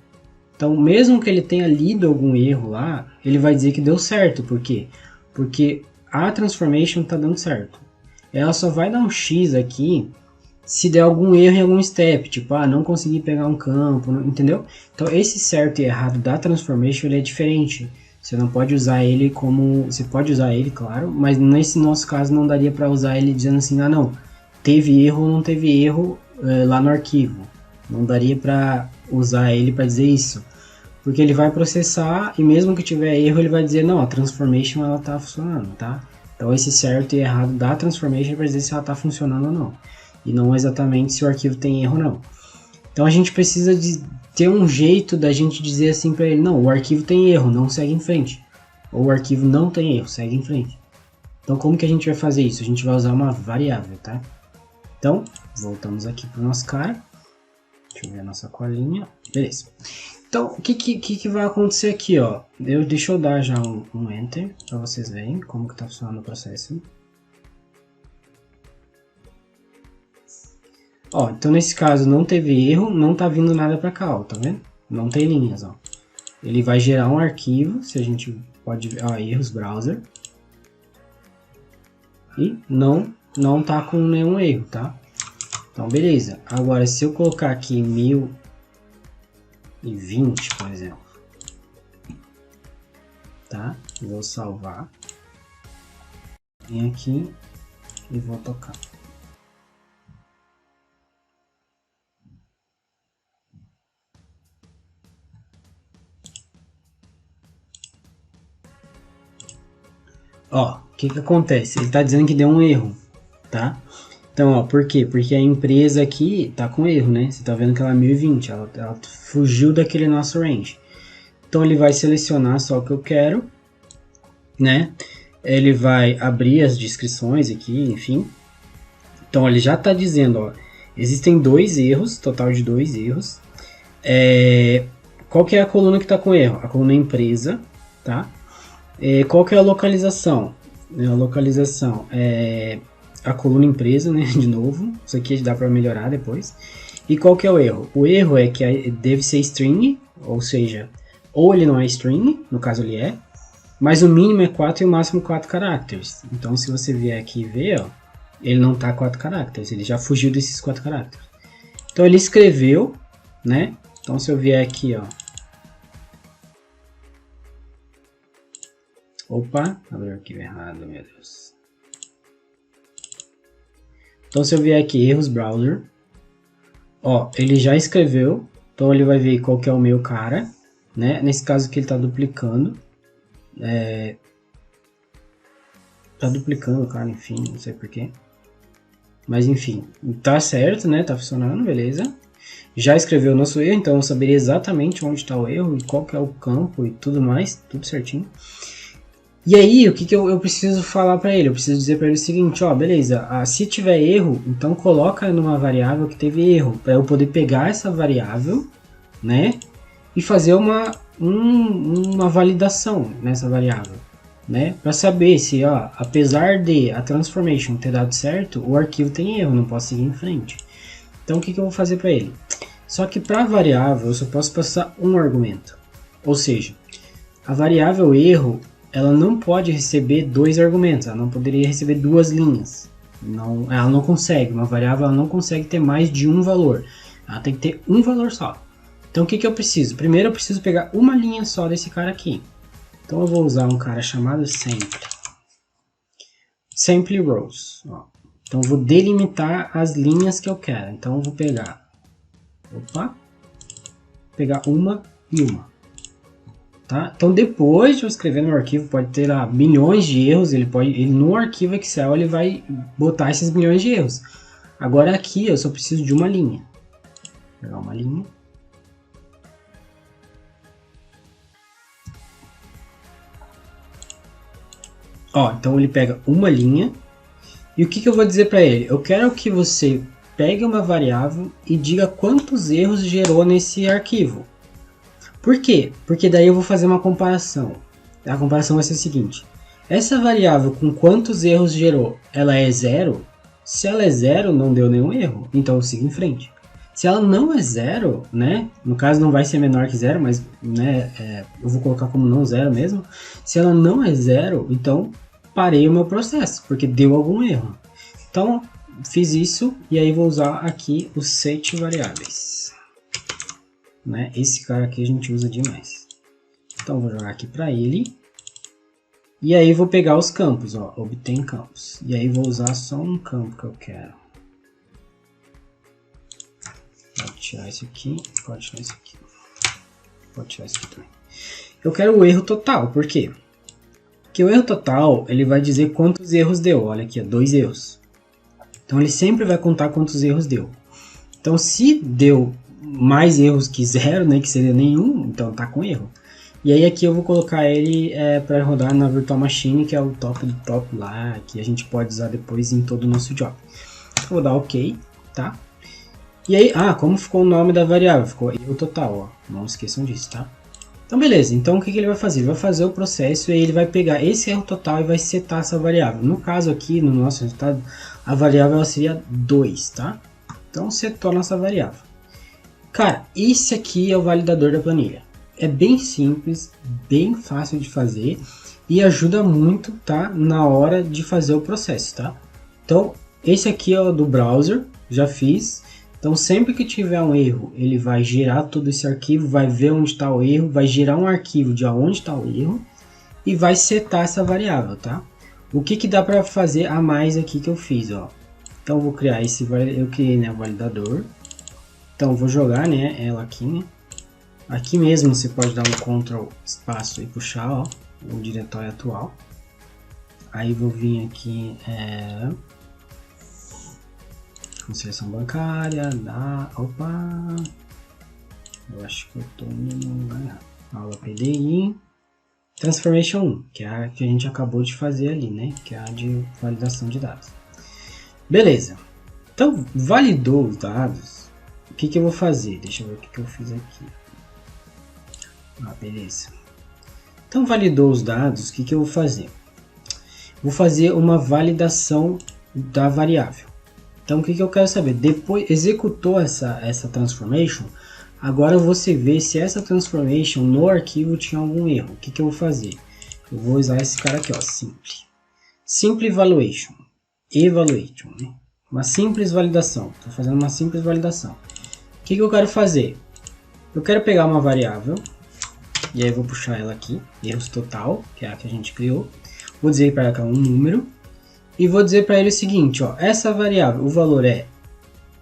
Então, mesmo que ele tenha lido algum erro lá, ele vai dizer que deu certo. Por quê? Porque a transformation está dando certo. Ela só vai dar um X aqui se der algum erro em algum step, tipo, não consegui pegar um campo, entendeu? Então, esse certo e errado da transformation ele é diferente. Você não pode usar ele como... Você pode usar ele, claro, mas nesse nosso caso não daria para usar ele dizendo assim, não, teve erro ou não teve erro lá no arquivo. Não daria para usar ele para dizer isso. Porque ele vai processar e mesmo que tiver erro, ele vai dizer, não, a transformation ela tá funcionando, tá? Então esse certo e errado da transformation vai dizer se ela tá funcionando ou não. E não exatamente se o arquivo tem erro ou não. Então a gente precisa de ter um jeito da gente dizer assim para ele, não, o arquivo tem erro, não segue em frente. Ou o arquivo não tem erro, segue em frente. Então como que a gente vai fazer isso? A gente vai usar uma variável, tá? Então, voltamos aqui para o nosso cara. Deixa eu ver a nossa colinha. Beleza. Então, o que vai acontecer aqui, ó? Deixa eu dar já um Enter para vocês verem como que está funcionando o processo. Ó, então nesse caso não teve erro, não tá vindo nada para cá, ó, tá vendo? Não tem linhas, ó. Ele vai gerar um arquivo, se a gente pode ver, ó, erros browser. E não tá com nenhum erro, tá? Então, beleza. Agora, se eu colocar aqui 1020, por exemplo, tá? Vou salvar. Vem aqui e vou tocar. Ó, o que acontece? Ele está dizendo que deu um erro, tá? Então, ó, por quê? Porque a empresa aqui tá com erro, né? Você tá vendo que ela é 1020, ela fugiu daquele nosso range. Então, ele vai selecionar só o que eu quero, né? Ele vai abrir as descrições aqui, enfim. Então, ele já tá dizendo, ó, existem 2 erros, total de 2 erros. Qual que é a coluna que tá com erro? A coluna empresa, tá? Qual que é a localização? A localização é a coluna empresa, né? De novo, isso aqui dá para melhorar depois. E qual que é o erro? O erro é que deve ser string, ou seja, ou ele não é string, no caso ele é, mas o mínimo é 4 e o máximo 4 caracteres. Então se você vier aqui e ver, ó, ele não tá 4 caracteres, ele já fugiu desses 4 caracteres. Então ele escreveu, né? Então se eu vier aqui, ó, opa, abri o arquivo errado, meu Deus. Então se eu vier aqui, erros browser, ó, ele já escreveu, então ele vai ver qual que é o meu cara, né? Nesse caso aqui ele está duplicando, tá duplicando o cara, enfim, não sei porquê. Mas enfim, tá certo, né? Tá funcionando, beleza. Já escreveu o nosso erro, então eu saberia exatamente onde está o erro, e qual que é o campo e tudo mais, tudo certinho. E aí, o que eu preciso falar para ele? Eu preciso dizer para ele o seguinte, ó, beleza, se tiver erro, então coloca numa variável que teve erro, para eu poder pegar essa variável, né, e fazer uma validação nessa variável, né, para saber se, ó, apesar de a transformation ter dado certo, o arquivo tem erro, não posso seguir em frente. Então, o que eu vou fazer para ele? Só que para a variável, eu só posso passar um argumento, ou seja, a variável erro, ela não pode receber dois argumentos, ela não poderia receber duas linhas. Não, ela não consegue, uma variável ela não consegue ter mais de um valor. Ela tem que ter um valor só. Então o que eu preciso? Primeiro eu preciso pegar uma linha só desse cara aqui. Então eu vou usar um cara chamado sample rows. Ó. Então eu vou delimitar as linhas que eu quero. Então eu vou pegar, uma e uma. Tá? Então depois de eu escrever no arquivo, pode ter lá milhões de erros, ele no arquivo Excel ele vai botar esses milhões de erros. Agora aqui eu só preciso de uma linha. Vou pegar uma linha. Ó, então ele pega uma linha. E o que eu vou dizer para ele? Eu quero que você pegue uma variável e diga quantos erros gerou nesse arquivo. Por quê? Porque daí eu vou fazer uma comparação. A comparação vai ser a seguinte. Essa variável com quantos erros gerou, ela é zero? Se ela é zero, não deu nenhum erro. Então eu sigo em frente. Se ela não é zero, né? No caso não vai ser menor que zero, mas né, eu vou colocar como não zero mesmo. Se ela não é zero, então parei o meu processo, porque deu algum erro. Então fiz isso e aí vou usar aqui os set variáveis. Né? Esse cara aqui a gente usa demais. Então vou jogar aqui para ele. E aí vou pegar os campos, ó, obtém campos. E aí vou usar só um campo que eu quero. Pode tirar isso aqui, pode tirar isso aqui. Pode tirar isso aqui também. Eu quero o erro total, por quê? Porque o erro total, ele vai dizer quantos erros deu. Olha aqui, ó, 2 erros. Então ele sempre vai contar quantos erros deu. Então se deu mais erros que zero, né, que seria nenhum, então tá com erro. E aí aqui eu vou colocar ele para rodar na Virtual Machine, que é o top do top lá, que a gente pode usar depois em todo o nosso job. Eu vou dar OK, tá? E aí, como ficou o nome da variável? Ficou erro total, ó. Não esqueçam disso, tá? Então beleza, então o que ele vai fazer? Ele vai fazer o processo e ele vai pegar esse erro total e vai setar essa variável. No caso aqui, no nosso resultado, a variável ela seria 2, tá? Então setou a nossa variável. Cara, esse aqui é o validador da planilha. É bem simples, bem fácil de fazer e ajuda muito, tá? Na hora de fazer o processo, tá? Então, esse aqui é o do browser, já fiz. Então, sempre que tiver um erro, ele vai gerar todo esse arquivo, vai ver onde está o erro, vai gerar um arquivo de onde está o erro e vai setar essa variável, tá? O que dá para fazer a mais aqui que eu fiz, ó? Então, eu vou criar eu criei, né, o validador. Então, vou jogar, né, ela aqui, né? Aqui mesmo você pode dar um Ctrl espaço e puxar, ó, o diretório atual. Aí vou vir aqui, conciliação bancária, eu acho que eu tô no lugar errado. Aula PDI, Transformation 1, que é a que a gente acabou de fazer ali, né, que é a de validação de dados. Beleza, então validou os dados, o que eu vou fazer? Deixa eu ver o que eu fiz aqui. Beleza. Então validou os dados, o que eu vou fazer? Vou fazer uma validação da variável. Então o que eu quero saber? Depois executou essa transformation, agora você vê se essa transformation no arquivo tinha algum erro. O que eu vou fazer? Eu vou usar esse cara aqui, ó, simple evaluation, né? Uma simples validação. Estou fazendo uma simples validação. O que eu quero fazer? Eu quero pegar uma variável. E aí eu vou puxar ela aqui, erros total, que é a que a gente criou. Vou dizer para ela que é um número. E vou dizer para ele o seguinte, ó, essa variável, o valor é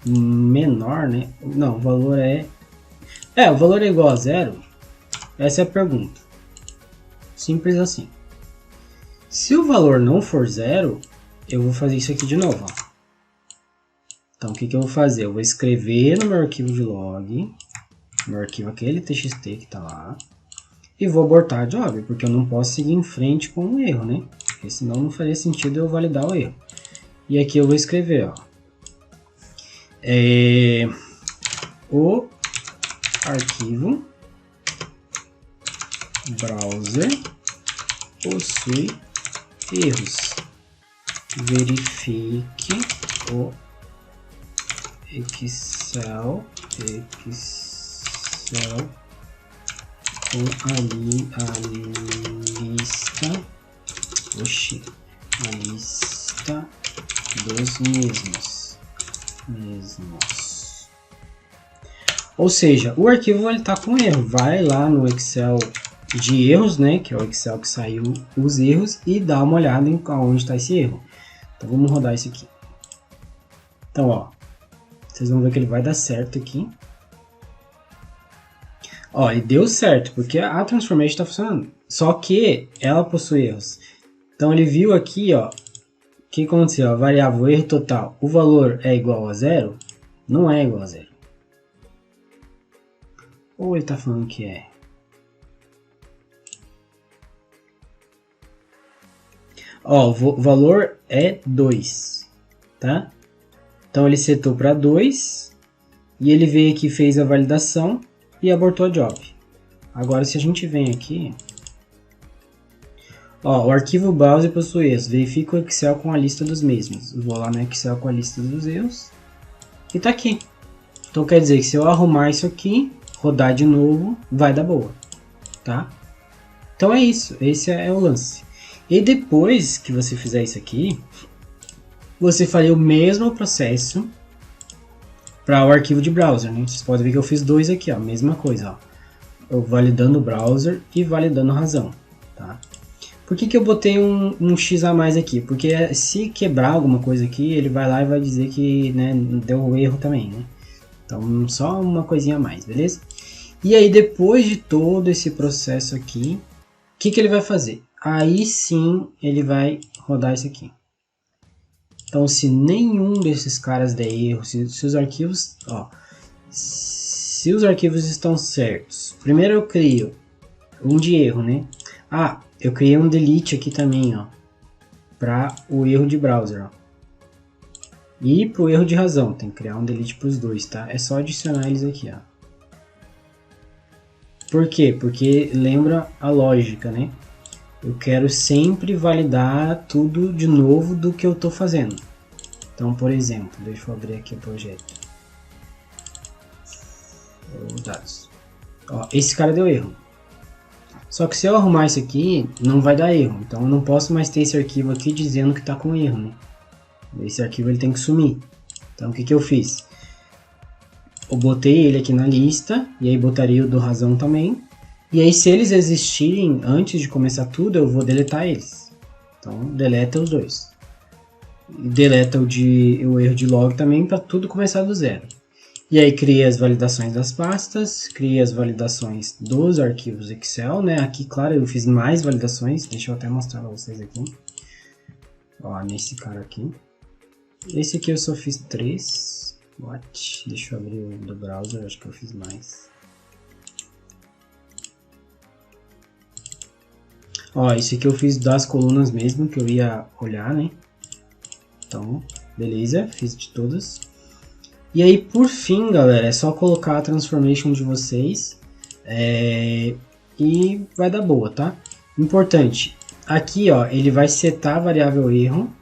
menor, né? Não, o valor o valor é igual a zero. Essa é a pergunta. Simples assim. Se o valor não for zero, eu vou fazer isso aqui de novo, ó. Então o que eu vou fazer? Eu vou escrever no meu arquivo de log, meu arquivo aquele txt que está lá. E vou abortar a job, porque eu não posso seguir em frente com um erro, né? Porque senão não faria sentido eu validar o erro. E aqui eu vou escrever, ó. O arquivo browser possui erros. Verifique o Excel com a lista, a lista dos mesmos. Ou seja, o arquivo ele tá com erro. Vai lá no Excel de erros, né, que é o Excel que saiu os erros, e dá uma olhada em onde está esse erro. Então vamos rodar isso aqui. Então, ó, vocês vão ver que ele vai dar certo aqui. Ó, e deu certo, porque a transformation está funcionando. Só que ela possui erros. Então ele viu aqui, ó, o que aconteceu? A variável erro total, o valor é igual a 0? Não é igual a 0. Ou ele está falando que é? Ó, o valor é 2, tá? Então ele setou para 2 e ele veio aqui, fez a validação e abortou a job. Agora se a gente vem aqui, ó, o arquivo browser possui erros, verifica o Excel com a lista dos mesmos. Eu vou lá no Excel com a lista dos erros e tá aqui. Então quer dizer que se eu arrumar isso aqui, rodar de novo, vai dar boa, tá? Então é isso, esse é o lance. E depois que você fizer isso aqui, você faria o mesmo processo para o arquivo de browser, né? Vocês podem ver que eu fiz dois aqui, ó, mesma coisa, ó. Eu validando o browser e validando razão, tá? Por que eu botei um X a mais aqui? Porque se quebrar alguma coisa aqui, ele vai lá e vai dizer que, né, deu erro também, né? Então só uma coisinha a mais, beleza? E aí depois de todo esse processo aqui, o que ele vai fazer? Aí sim ele vai rodar isso aqui. Então se nenhum desses caras der erro, se os arquivos, ó, se os arquivos estão certos, primeiro eu crio um de erro, né? Ah, eu criei um delete aqui também, ó, para o erro de browser, ó. E para o erro de razão, tem que criar um delete para os dois, tá? É só adicionar eles aqui, ó. Por quê? Porque lembra a lógica, né? Eu quero sempre validar tudo de novo do que eu estou fazendo. Então, por exemplo, deixa eu abrir aqui o projeto. Dados. Ó, esse cara deu erro. Só que se eu arrumar isso aqui, não vai dar erro. Então eu não posso mais ter esse arquivo aqui dizendo que está com erro, né? Esse arquivo ele tem que sumir. Então o que eu fiz? Eu botei ele aqui na lista, e aí botaria o do razão também. E aí se eles existirem antes de começar tudo, eu vou deletar eles. Então deleta os dois. Deleta o erro de log também para tudo começar do zero. E aí cria as validações das pastas, cria as validações dos arquivos Excel, né? Aqui, claro, eu fiz mais validações, deixa eu até mostrar para vocês aqui. Ó, nesse cara aqui. Esse aqui eu só fiz 3. What? Deixa eu abrir o do browser, acho que eu fiz mais. Ó, esse aqui eu fiz das colunas mesmo, que eu ia olhar, né? Então, beleza, fiz de todas. E aí, por fim, galera, é só colocar a transformation de vocês e vai dar boa, tá? Importante, aqui, ó, ele vai setar a variável erro.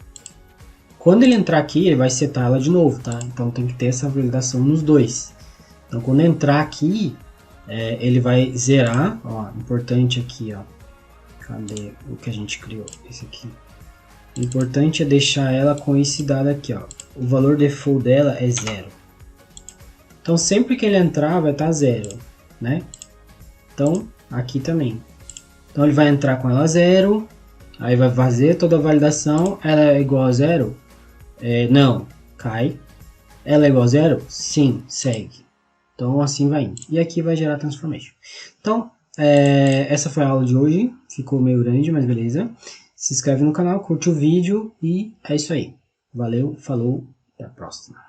Quando ele entrar aqui, ele vai setar ela de novo, tá? Então tem que ter essa validação nos dois. Então quando entrar aqui, ele vai zerar, ó, importante aqui, ó. Cadê o que a gente criou? Esse aqui. O importante é deixar ela com esse dado aqui, ó. O valor default dela é 0. Então sempre que ele entrar vai estar 0, né? Então aqui também. Então ele vai entrar com ela 0, aí vai fazer toda a validação, ela é igual a 0? Não, cai. Ela é igual a 0? Sim, segue. Então assim vai indo. E aqui vai gerar transformation. Então, essa foi a aula de hoje. Ficou meio grande, mas beleza. Se inscreve no canal, curte o vídeo e é isso aí. Valeu, falou, até a próxima.